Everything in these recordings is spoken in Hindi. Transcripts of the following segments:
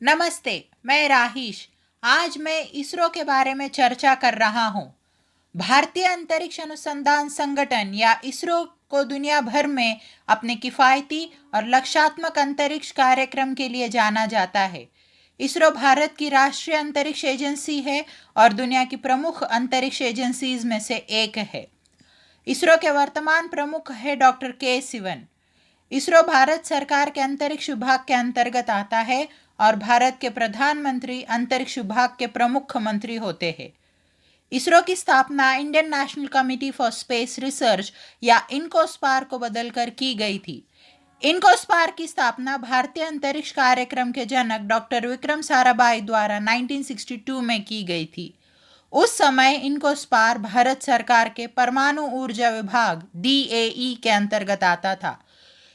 नमस्ते। मैं राहिश। आज मैं इसरो के बारे में चर्चा कर रहा हूँ। भारतीय अंतरिक्ष अनुसंधान संगठन या इसरो को दुनिया भर में अपने किफ़ायती और लक्ष्यात्मक अंतरिक्ष कार्यक्रम के लिए जाना जाता है। इसरो भारत की राष्ट्रीय अंतरिक्ष एजेंसी है और दुनिया की प्रमुख अंतरिक्ष एजेंसीज में से एक है। इसरो के वर्तमान प्रमुख है डॉक्टर के सिवन। इसरो भारत सरकार के अंतरिक्ष विभाग के अंतर्गत आता है और भारत के प्रधानमंत्री अंतरिक्ष विभाग के प्रमुख मंत्री होते हैं। इसरो की स्थापना Indian national committee for space research या इनकोस्पार को बदलकर की गई थी। इनकोस्पार की स्थापना भारतीय अंतरिक्ष कार्यक्रम के जनक डॉक्टर विक्रम साराभाई द्वारा 1962 में की गई थी। उस समय इनकोस्पार भारत सरकार के परमाणु ऊर्जा विभाग DAE के अंतर्गत आता था।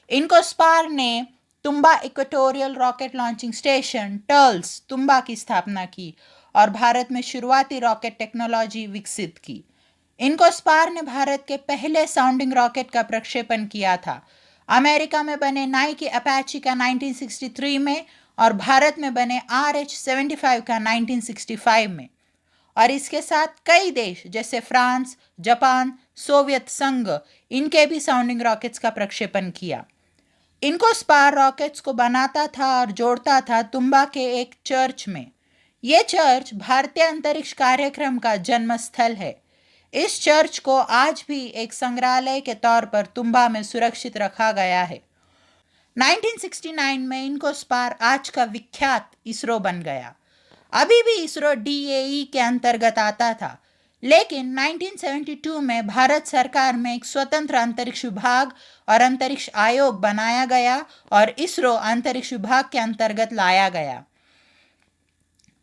इनकोस्पार ने तुम्बा इक्वेटोरियल रॉकेट लॉन्चिंग स्टेशन टर्ल्स तुम्बा की स्थापना की और भारत में शुरुआती रॉकेट टेक्नोलॉजी विकसित की। इनकोस्पार ने भारत के पहले साउंडिंग रॉकेट का प्रक्षेपण किया था। अमेरिका में बने नाइकी अपाची का 1963 में और भारत में बने RH-75 का 1965 में। और इसके साथ कई देश जैसे फ्रांस, जापान, सोवियत संघ इनके भी साउंडिंग रॉकेट्स का प्रक्षेपण किया। इनकोस्पार रॉकेट्स को बनाता था और जोड़ता था तुम्बा के एक चर्च में। यह चर्च भारतीय अंतरिक्ष कार्यक्रम का जन्म स्थल है। इस चर्च को आज भी एक संग्रहालय के तौर पर तुम्बा में सुरक्षित रखा गया है। 1969 में इनकोस्पार आज का विख्यात इसरो बन गया। अभी भी इसरो DAE के अंतर्गत आता था, लेकिन 1972 में भारत सरकार में एक स्वतंत्र अंतरिक्ष विभाग और अंतरिक्ष आयोग बनाया गया और इसरो अंतरिक्ष विभाग के अंतर्गत लाया गया।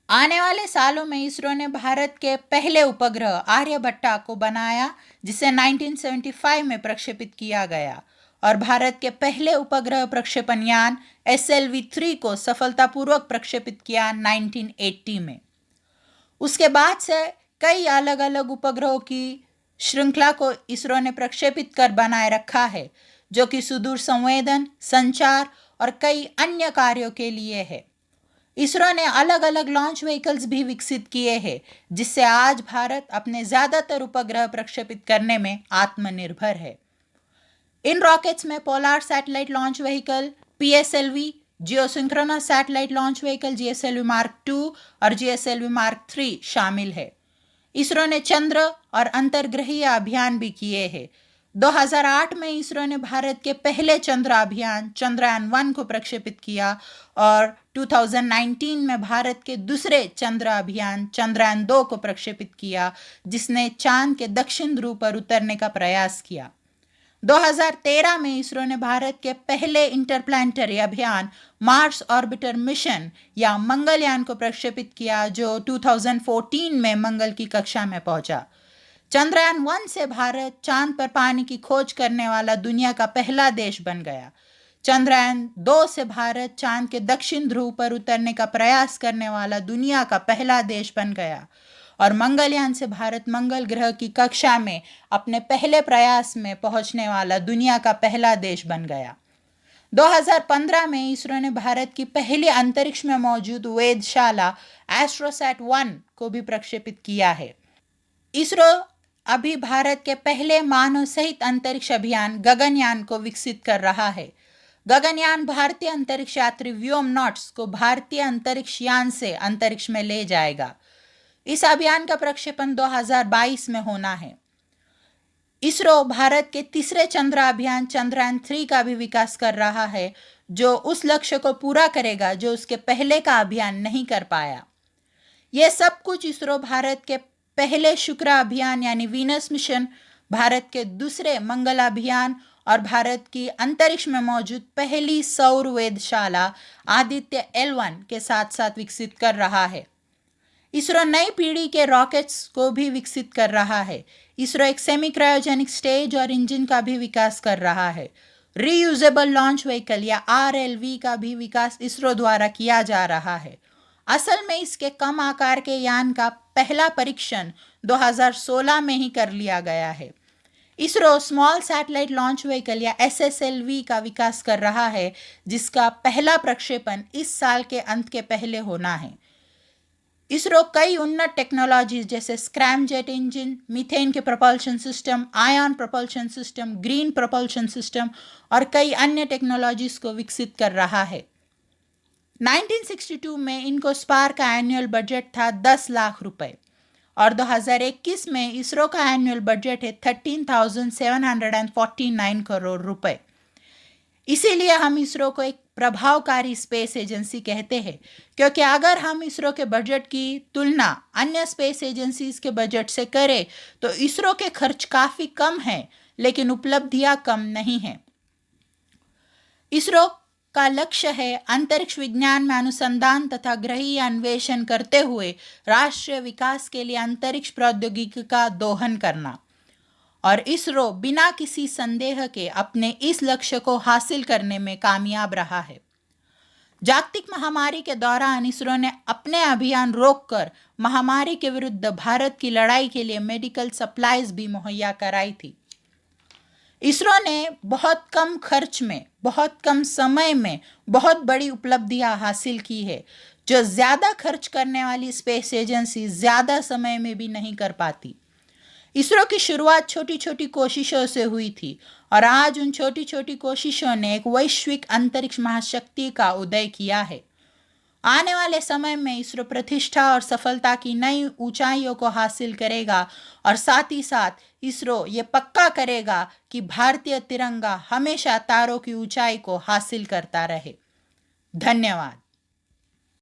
आने वाले सालों में इसरो ने भारत के पहले उपग्रह आर्यभट्टा को बनाया, जिसे 1975 में प्रक्षेपित किया गया और भारत के पहले उपग्रह प्रक्षेपण यान SLV-3 को सफलतापूर्वक प्रक्षेपित किया 1980 में। उसके बाद से कई अलग अलग उपग्रहों की श्रृंखला को इसरो ने प्रक्षेपित कर बनाए रखा है, जो कि सुदूर संवेदन, संचार और कई अन्य कार्यों के लिए है। इसरो ने अलग अलग लॉन्च व्हीकल्स भी विकसित किए हैं, जिससे आज भारत अपने ज़्यादातर उपग्रह प्रक्षेपित करने में आत्मनिर्भर है। इन रॉकेट्स में polar satellite launch vehicle PSLV, geosynchronous satellite launch vehicle GSLV Mark 2 और GSLV Mark 3 शामिल है। इसरो ने चंद्र और अंतर्ग्रहीय अभियान भी किए हैं। 2008 में इसरो ने भारत के पहले चंद्र अभियान चंद्रयान-1 को प्रक्षेपित किया और 2019 में भारत के दूसरे चंद्र अभियान चंद्रयान-2 को प्रक्षेपित किया, जिसने चांद के दक्षिण ध्रुव पर उतरने का प्रयास किया। 2013 में इसरो ने भारत के पहले इंटरप्लैनेटरी अभियान मार्स ऑर्बिटर मिशन या मंगलयान को प्रक्षेपित किया, जो 2014 में मंगल की कक्षा में पहुंचा। चंद्रयान-1 से भारत चांद पर पानी की खोज करने वाला दुनिया का पहला देश बन गया। चंद्रयान-2 से भारत चांद के दक्षिण ध्रुव पर उतरने का प्रयास करने वाला दुनिया का पहला देश बन गया और मंगलयान से भारत मंगल ग्रह की कक्षा में अपने पहले प्रयास में पहुंचने वाला दुनिया का पहला देश बन गया। 2015 में इसरो ने भारत की पहली अंतरिक्ष में मौजूद वेधशाला एस्ट्रोसैट-1 को भी प्रक्षेपित किया है। इसरो अभी भारत के पहले मानव सहित अंतरिक्ष अभियान गगनयान को विकसित कर रहा है। गगनयान भारतीय अंतरिक्ष यात्री व्योमनॉट्स को भारतीय अंतरिक्ष यान से अंतरिक्ष में ले जाएगा। इस अभियान का प्रक्षेपण 2022 में होना है। इसरो भारत के तीसरे चंद्र अभियान चंद्रयान-3 का भी विकास कर रहा है, जो उस लक्ष्य को पूरा करेगा जो उसके पहले का अभियान नहीं कर पाया। यह सब कुछ इसरो भारत के पहले शुक्र अभियान यानी वीनस मिशन, भारत के दूसरे मंगल अभियान और भारत की अंतरिक्ष में मौजूद पहली सौर वेधशाला आदित्य L1 के साथ साथ विकसित कर रहा है। इसरो नई पीढ़ी के रॉकेट्स को भी विकसित कर रहा है। इसरो एक सेमी क्रायोजेनिक स्टेज और इंजन का भी विकास कर रहा है। रीयूजेबल लॉन्च व्हीकल या RLV का भी विकास इसरो द्वारा किया जा रहा है। असल में इसके कम आकार के यान का पहला परीक्षण 2016 में ही कर लिया गया है। ISRO small satellite launch vehicle या SSLV का विकास कर रहा है, जिसका पहला प्रक्षेपण इस साल के अंत के पहले होना है। इसरो कई उन्नत टेक्नोलॉजीज जैसे स्क्रैम जेट इंजन, मीथेन के propulsion system, ion propulsion system, green propulsion system और कई अन्य टेक्नोलॉजीज को विकसित कर रहा है। 1962 में इनको स्पार का एनुअल बजट था 10 लाख रुपए और 2021 में इसरो का एनुअल बजट है 13,749 करोड़ रुपए। इसीलिए हम इसरो को एक प्रभावकारी स्पेस एजेंसी कहते हैं, क्योंकि अगर हम इसरो के बजट की तुलना अन्य स्पेस एजेंसीज के बजट से करें तो इसरो के खर्च काफ़ी कम है, लेकिन उपलब्धियां कम नहीं हैं। इसरो का लक्ष्य है अंतरिक्ष विज्ञान में अनुसंधान तथा ग्रहीय अन्वेषण करते हुए राष्ट्रीय विकास के लिए अंतरिक्ष प्रौद्योगिकी का दोहन करना, और इसरो बिना किसी संदेह के अपने इस लक्ष्य को हासिल करने में कामयाब रहा है। जागतिक महामारी के दौरान इसरो ने अपने अभियान रोककर महामारी के विरुद्ध भारत की लड़ाई के लिए मेडिकल सप्लाईज भी मुहैया कराई थी। इसरो ने बहुत कम खर्च में, बहुत कम समय में बहुत बड़ी उपलब्धियां हासिल की है, जो ज़्यादा खर्च करने वाली स्पेस एजेंसी ज़्यादा समय में भी नहीं कर पाती। इसरो की शुरुआत छोटी छोटी कोशिशों से हुई थी और आज उन छोटी छोटी कोशिशों ने एक वैश्विक अंतरिक्ष महाशक्ति का उदय किया है। आने वाले समय में इसरो प्रतिष्ठा और सफलता की नई ऊंचाइयों को हासिल करेगा और साथ ही साथ इसरो ये पक्का करेगा कि भारतीय तिरंगा हमेशा तारों की ऊंचाई को हासिल करता रहे। धन्यवाद।